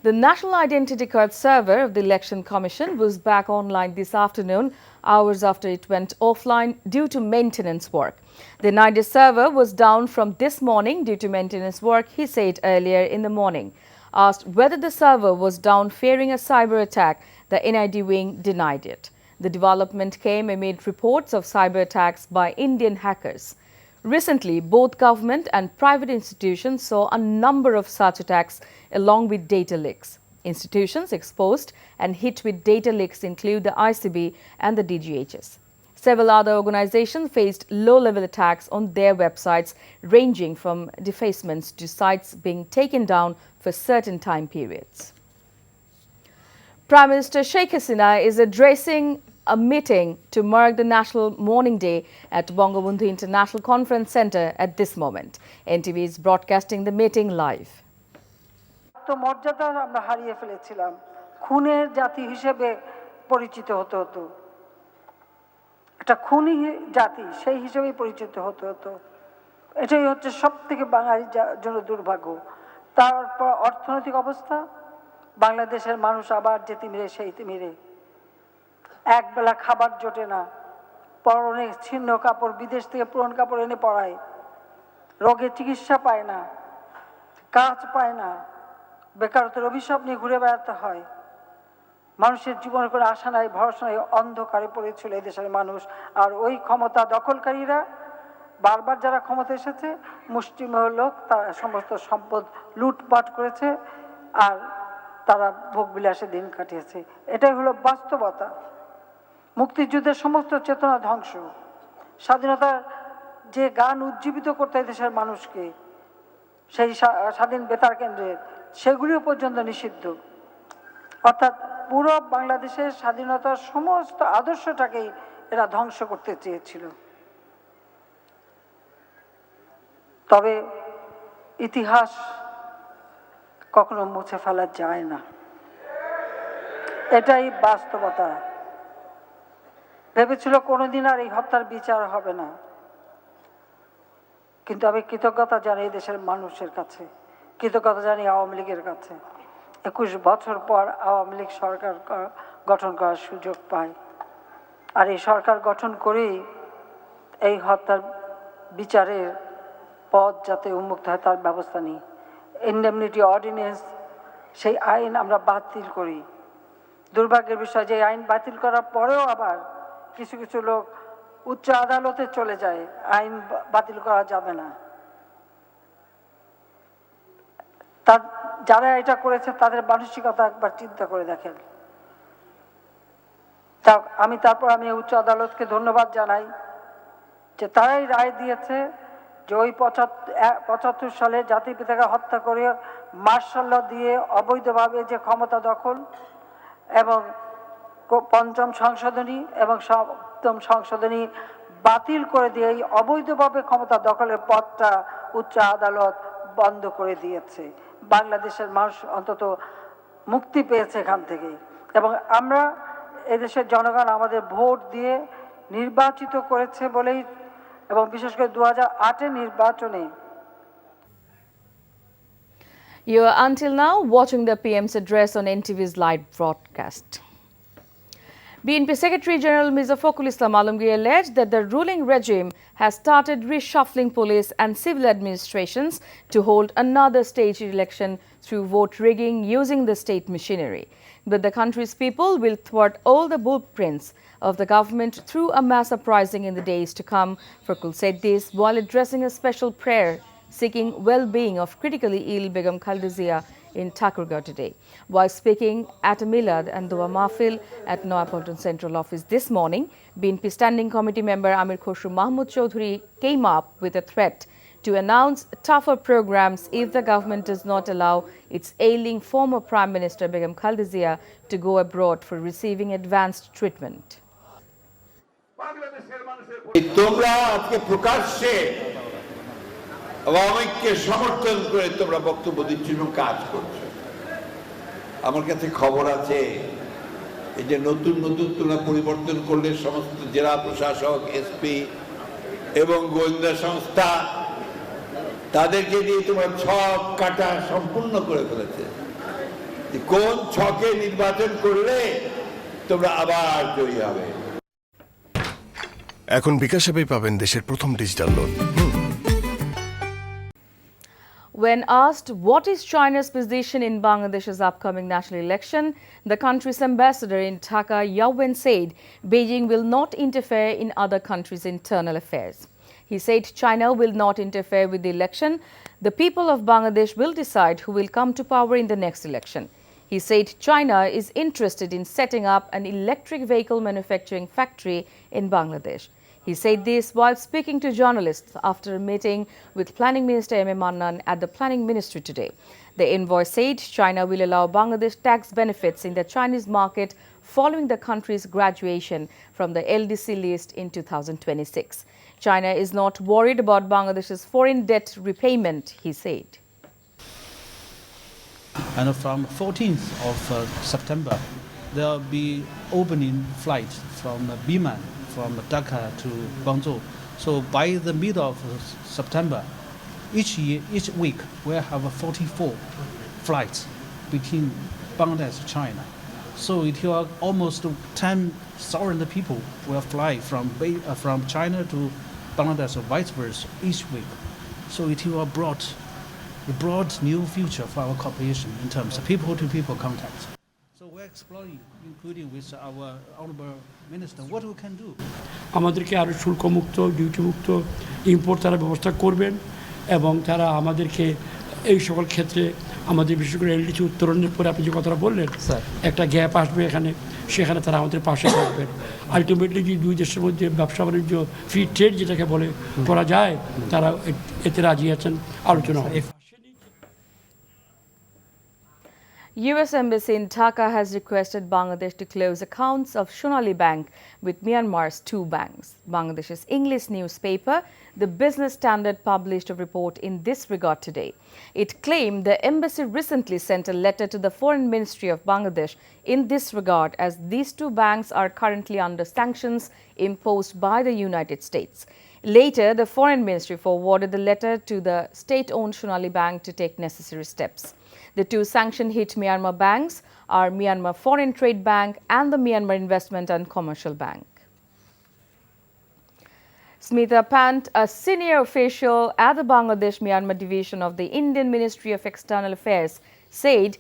The National Identity Card server of the Election Commission was back online this afternoon, hours after it went offline due to maintenance work. The NID server was down from this morning due to maintenance work, he said earlier in the morning. Asked whether the server was down fearing a cyber attack, the NID wing denied it. The development came amid reports of cyber attacks by Indian hackers. Recently, both government and private institutions saw a number of such attacks along with data leaks. Institutions exposed and hit with data leaks include the ICB and the DGHS. Several other organizations faced low-level attacks on their websites, ranging from defacements to sites being taken down for certain time periods. Prime Minister Sheikh Hasina is addressing a meeting to mark the National Mourning Day at Bangabandhu International Conference Centre at this moment. NTV is broadcasting the meeting live. মর্যাদা আমরা হারিয়ে ফেলেছিলাম, খুনের জাতি হিসেবে পরিচিত হতো, এটা খুনি জাতি সেই হিসেবেই পরিচিত হতো। এটাই হচ্ছে সবথেকে বাঙালির জন্য দুর্ভাগ্য। তারপর অর্থনৈতিক অবস্থা, বাংলাদেশের মানুষ আবার যে তিমিরে সেই তিমিরে, একবেলা খাবার জোটে না, পরনে ছিন্ন কাপড় বিদেশ থেকে পুরনো কাপড় এনে পরায়, রোগের চিকিৎসা পায় না, কাজ পায় না, বেকারত্বের অভিশাপ নিয়ে ঘুরে বেড়াতে হয়। মানুষের জীবনের কোনো আশা নাই, ভরসা নাই, অন্ধকারে পড়েছিল এই দেশের মানুষ। আর ওই ক্ষমতা দখলকারীরা বারবার যারা ক্ষমতা এসেছে, মুষ্টিমেয় লোক, তারা সমস্ত সম্পদ লুটপাট করেছে আর তারা ভোগবিলাসে দিন কাটিয়েছে। এটাই হলো বাস্তবতা। মুক্তিযুদ্ধের সমস্ত চেতনা ধ্বংস, স্বাধীনতার যে গান উজ্জীবিত করতে দেশের মানুষকে, সেই স্বাধীন বেতার কেন্দ্রের, সেগুলিও পর্যন্ত নিষিদ্ধ। অর্থাৎ পুরো বাংলাদেশের স্বাধীনতার সমস্ত আদর্শটাকেই এরা ধ্বংস করতে চেয়েছিল। তবে ইতিহাস কখনো মুছে ফেলা যায় না, এটাই বাস্তবতা। ভেবেছিল কোনোদিন আর এই হত্যার বিচার হবে না, কিন্তু আমি কৃতজ্ঞতা জানাই দেশের মানুষের কাছে, কৃতজ্ঞতা জানি আওয়ামী লীগের কাছে। 21 বছর পর আওয়ামী লীগ সরকার গঠন করার সুযোগ পায়, আর এই সরকার গঠন করেই এই হত্যার বিচারের পথ যাতে উন্মুক্ত হয় তার ব্যবস্থা নিই। ইনডেমনিটি অর্ডিন্যান্স, সেই আইন আমরা বাতিল করি। দুর্ভাগ্যের বিষয় যে আইন বাতিল করার পরেও আবার কিছু কিছু লোক উচ্চ আদালতে চলে যায়, আইন বাতিল করা যাবে না। যারা এটা করেছে তাদের মানসিকতা একবার চিন্তা করে দেখেন। আমি উচ্চ আদালতকে ধন্যবাদ জানাই যে তারাই রায় দিয়েছে যে ওই 75 সালে জাতির পিতাকে হত্যা করে মার্শাল ল দিয়ে অবৈধভাবে যে ক্ষমতা দখল এবং ৫ম সংশোধনী এবং ৭ম সংশোধনী বাতিল করে দিয়ে এই অবৈধভাবে ক্ষমতা দখলের পথটা উচ্চ আদালত বন্ধ করে দিয়েছে। বাংলাদেশের মানুষ অন্তত মুক্তি পেয়েছে এখান থেকে, এবং আমরা এদেশের জনগণ আমাদের ভোট দিয়ে নির্বাচিত করেছে বলেই, এবং বিশেষ করে 2008-এর নির্বাচনে। You are until now watching the PM's address on NTV's live broadcast. BNP Secretary General Mirza Fakhrul Islam Alamgir alleged that the ruling regime has started reshuffling police and civil administrations to hold another staged election through vote rigging using the state machinery. But the country's people will thwart all the blueprints of the government through a mass uprising in the days to come. Fakhrul said this while addressing a special prayer seeking well-being of critically ill Begum Khaleda Zia in Thakurgarh today. While speaking at a Milad and Dua Mahfil at Noapoldon Central Office this morning, BNP Standing Committee member Amir Khosru Mahmood Chaudhary came up with a threat to announce tougher programs if the government does not allow its ailing former Prime Minister Begum Khaleda Zia to go abroad for receiving advanced treatment. তোমরা আজকে প্রকাশ্যে আওয়ামীকে সমর্থন করে তোমরা বক্তব্য দিচ্ছ এবং কাজ করছো। আমার কাছে খবর আছে এই যে নতুন তোমরা পরিবর্তন করলে সমস্ত জেলা প্রশাসক, এসপি এবং গোয়েন্দা সংস্থা তাদেরকে দিয়ে তোমরা ছক কাটা সম্পূর্ণ করে ফেলেছে। কোন ছকে নির্বাচন করলে তোমরা আবার জয়ী হবে। এখন বিকাশ অ্যাপেই পাবেন দেশের প্রথম digital loan. When asked what is China's position in Bangladesh's upcoming national election, the country's ambassador in Dhaka, Yao Wen, said Beijing will not interfere in other countries' internal affairs. He said China will not interfere with the election. The people of Bangladesh will decide who will come to power in the next election. He said China is interested in setting up an electric vehicle manufacturing factory in Bangladesh. He said this while speaking to journalists after a meeting with Planning Minister M.A. Mannan at the Planning Ministry today. The envoy said China will allow Bangladesh tax benefits in the Chinese market following the country's graduation from the LDC list in 2026. China is not worried about Bangladesh's foreign debt repayment, he said. And from 14th of September, there will be opening flight from Biman, from Dhaka to Guangzhou. So by the middle of September, each week we'll have 44 flights between Bangladesh and China. So it will almost 10,000 people will fly from China to Bangladesh or vice versa each week. So it will brought new future for our cooperation in terms of people-to-people contact. So we're exploring, including with our honorable minister, what we can do. আমাদেরকে আরো শুল্ক মুক্ত, duty মুক্ত import তারা ব্যবস্থা করবেন এবং তারা আমাদেরকে এই সকল ক্ষেত্রে আমাদের বিশেষ করে এলডিসি উত্তরণের পরে আপনি যে কথাটা বললেন একটা গ্যাপ আসবে এখানে, সেখানে তারা আমাদের পাশে থাকবেন। আলটিমেটলি যে দুই দেশের মধ্যে ব্যবসা বাণিজ্য ফ্রি ট্রেড যেটাকে বলে করা যায়, তারা এতে রাজি আছেন, আলোচনা হবে। US Embassy in Dhaka has requested Bangladesh to close accounts of Sonali Bank with Myanmar's two banks. Bangladesh's English newspaper, The Business Standard, published a report in this regard today. It claimed the embassy recently sent a letter to the Foreign Ministry of Bangladesh in this regard, as these two banks are currently under sanctions imposed by the United States. Later, the Foreign Ministry forwarded the letter to the state-owned Sonali Bank to take necessary steps. The two sanction-hit Myanmar banks are Myanmar Foreign Trade Bank and the Myanmar Investment and Commercial Bank. Smita Pant, a senior official at the Bangladesh-Myanmar division of the Indian Ministry of External Affairs, said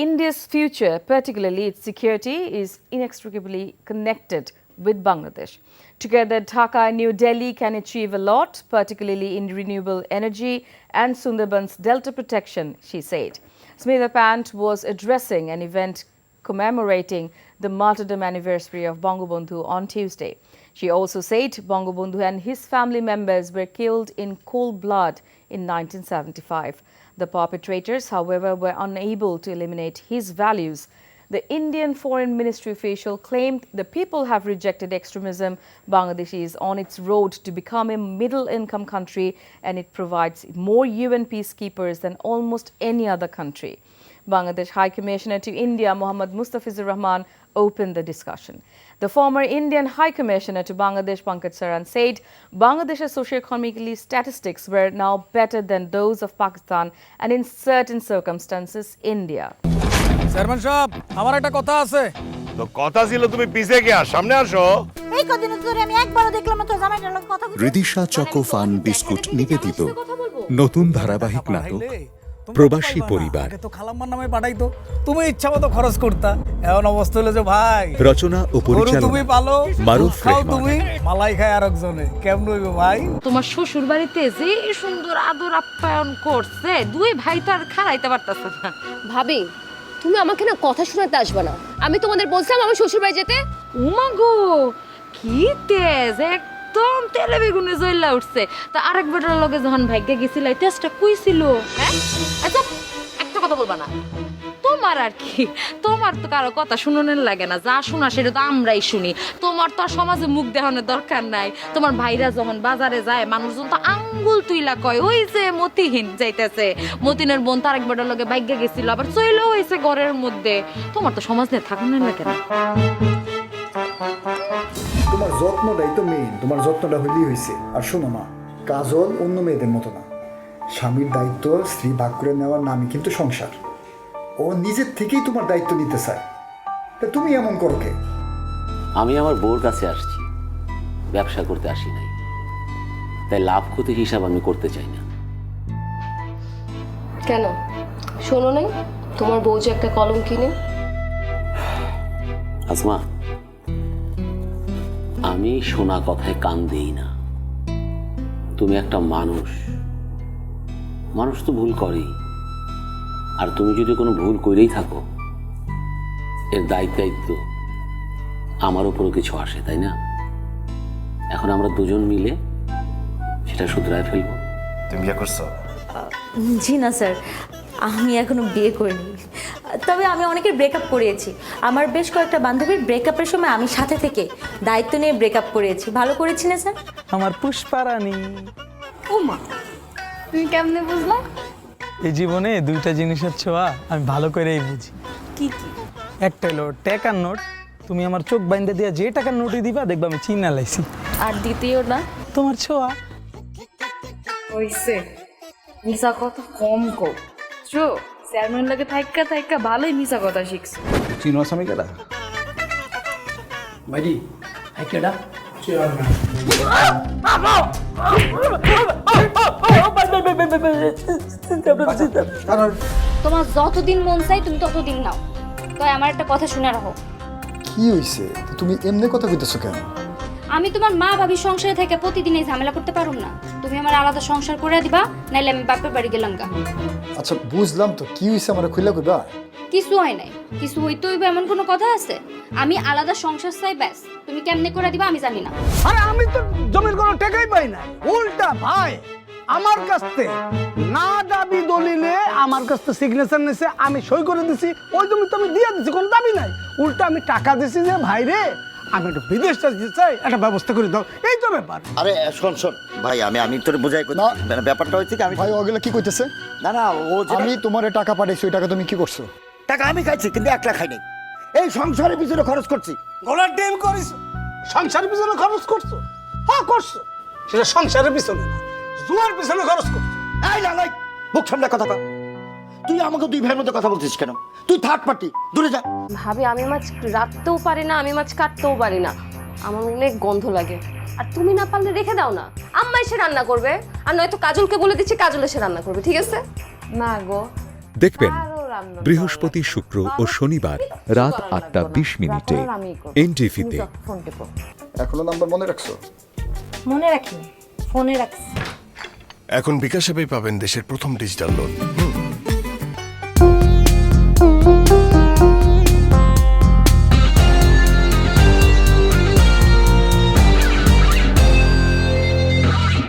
India's future, particularly its security, is inextricably connected with Bangladesh. Together, Dhaka and New Delhi can achieve a lot, particularly in renewable energy and Sundarban's delta protection, she said. Smita Pant was addressing an event commemorating the martyrdom anniversary of Bangabandhu on Tuesday. She also said Bangabandhu and his family members were killed in cold blood in 1975. The perpetrators, however, were unable to eliminate his values. The Indian Foreign Ministry official claimed the people have rejected extremism. Bangladesh is on its road to become a middle-income country, and it provides more UN peacekeepers than almost any other country. Bangladesh High Commissioner to India, Mohammad Mustafizur Rahman, opened the discussion. The former Indian High Commissioner to Bangladesh, Pankaj Saran, said Bangladesh's socio-economically statistics were now better than those of Pakistan and in certain circumstances, India. Chairman সাহেব, আমার একটা কথা আছে। তো কথা ছিল তুমি পিছে গিয়া সামনে আসো। এই কদিন ধরে আমি একবারও দেখলাম না তো জামাইটার লগে কথা বলতে। রিদিশা চকো ফান বিস্কুট নিবেদিত নতুন ধারাবাহিক নাটক প্রবাসী পরিবার। তো খালাম্মার নামে পাঠাইতো, তুমি ইচ্ছামতো খরচ করতা। এমন অবস্থা হলো যে ভাই, রচনা ও পরিচালনা তুমি পালো, মারুফ খাও রহমান। তুমি, মালাই খায় আরেকজনে, কেমন হইবে ভাই? তোমার শ্বশুর বাড়িতে যে সুন্দর আদর আপ্যায়ন করছে, দুই ভাই তো আর খাড়াইতে পারতাছে না। ভাবি, তুমি আমাকে না কথা শোনাতে আসবে না। আমি তোমাদের বলছিলাম আমার শ্বশুর বাড়ি যেতে। উমাগো, কি তেজ, একদম তেলে বেগুনে জ্বলা উঠছে। তা আরেক বেটার লগে যখন ভাগ্যে গেছিল, তেজটা কই ছিল? হ্যাঁ, আচ্ছা একটা কথা বলবা না। তোমার আর কি, তোমার তো কারো কথা শুনোনের লাগে না, যা শোনা সেটা তো আমরাই শুনি। তোমার তো আর সমাজে মুখ দেখানোর দরকার নাই। তোমার ভাইরা যখন বাজারে যায়, মানুষজন তো আঙ্গুল তুইলা কয়, ওই যে মতিহীন যাইতেছে, মতিনের বোন তার একবার লগে ভাগ্যে গেছিল, আবার চইলেও হয়েছে ঘরের মধ্যে। তোমার তো সমাজ নিয়ে থাকুনের লাগে না। তোমার যত্নটাই তো মেইন, তোমার যত্নটা হইলেই হয়েছে। আর শোনো মা, কাজল অন্য মেয়েদের মতো না। স্বামীর দায়িত্ব স্ত্রী ভাগ করে নেওয়ার নামই কিন্তু সংসার। ও নিজের থেকেই তোমার দায়িত্ব নিতে চায়, তা তুমি এমন করো কে? আমি আমার বউর কাছে আসছি, ব্যবসা করতে আসি নাই, তাই লাভ ক্ষতি হিসাব আমি করতে চাই না। কেন শোনো নাই তোমার বউ যে একটা কলম কিনে? আসমা, আমি শোনা কথায় কান দেই না। তুমি একটা মানুষ, মানুষ তো ভুল করেই। আর তুমি যদি কোনো ভুল করেই থাকো, এর দায়িত্ব আমার উপরও কিছু আসে, তাই না? এখন আমরা দুজন মিলে সেটা শুধরায় ফেলবো। তুমি বিয়ে করছো? জি না স্যার, আমি এখনো বিয়ে করিনি। তবে আমি অনেকের ব্রেকআপ করিয়েছি। আমার বেশ কয়েকটা বান্ধবীর ব্রেকআপের সময় আমি সাথে থেকে দায়িত্ব নিয়ে ব্রেকআপ করিয়েছি। ভালো করেছি না স্যার? আমার পুষ্পারানী। ও মা, তুমি কেমনে বুঝলা? এই জীবনে দুইটা জিনিসের ছোঁয়া আমি ভালো করেই বুঝি। কি কি? একটা হলো টাকার নোট, তুমি আমার চোখ বাইন্দা দিয়া যে টাকার নোটই দিবা দেখবা আমি চিনা লাইছি। আর দ্বিতীয়টা? তোমার ছোঁয়া। হইছে, মিছা কথা কম কও। চো চেয়ারম্যান লাগে থাইকা থাইকা ভালোই মিছা কথা শিখছ। চিনো আসামি কেডা? ভাইজি কেডা? তোমার যতদিন মন চাই তুমি ততদিন নাও। তাই আমার একটা কথা শুনে রাখো। কি হইছে? তুমি এমনি কথা কইতেছো কেন? আমি তোমার মা ভাবির সংসারে থেকে প্রতিদিন এই ঝামেলা করতে পারুম না। তুমি আমার আলাদা সংসার করে দিবা, নাইলে আমি বাপের বাড়ি গেলাম গা। আচ্ছা বুঝলাম তো, কি হইছে আমার খুইলা কইবা? কিছু হয় নাই, কিছু হইতে হইবে এমন কোনো কথা আছে? আমি আলাদা সংসার চাই, ব্যাস। তুমি কেমনে করে দিবা আমি জানি না। আরে আমি তো জমির কোনো টাকাই পাই না, উল্টা ভাই আমার কাছ থেকে না দাবি দলিলে আমার কাছ থেকে সিগনেচার নিছে, আমি সই করে দিছি, ওই জমি তো আমি দিয়ে দিছি, কোনো দাবি নাই। উল্টা আমি টাকা দিছি যে ভাই রে আমি একটু বিদেশটা দিতে চাই, একটা ব্যবস্থা করে দাও, এই তো ব্যাপার। আরে শোন ভাই, আমি তোর বোঝাই না, ব্যাপারটা হচ্ছে কি, আমি ভাই ওগুলা কি কইতেছে? না ও আমি তোমারে টাকা পাঠাইছি, ওই টাকা তুমি কি করছো? টাকা আমি খাইছি, কিন্তু 1 লাখ খাই নাই। এই সংসারের পিছনে খরচ করছি। গলার ডিম করিস, সংসারের পিছনে খরচ করছো? হ্যাঁ করছো, সেটা সংসারের পিছনে না, জুয়ার পিছনে খরচ করছো। এই না নাই, মুখ সামনে কথা কর। তুই আমাকে দুই ভাইয়ের মধ্যে কথা বলছিস কেন? তুই থার্ড পার্টি, দূরে যা। ভাবি আমি মাছ রাখতেও পারি না, আমি মাছ কাটতেও পারি না, আমার অনেক গন্ধ লাগে। আর তুমি না পারলে রেখে দাও না, আম্মা এসে রান্না করবে। আর নয়তো কাজলকে বলে দিচ্ছি, কাজল এসে রান্না করবে, ঠিক আছে? না গো, দেখবেন বৃহস্পতি, শুক্র ও শনিবার রাত 8:20 NTV-তে। এখনো নাম্বার মনে রাখছো? মনে রাখিনি, ফোনে রাখছি। এখন বিকাশ অ্যাপেই পাবেন দেশের প্রথম ডিজিটাল লোন।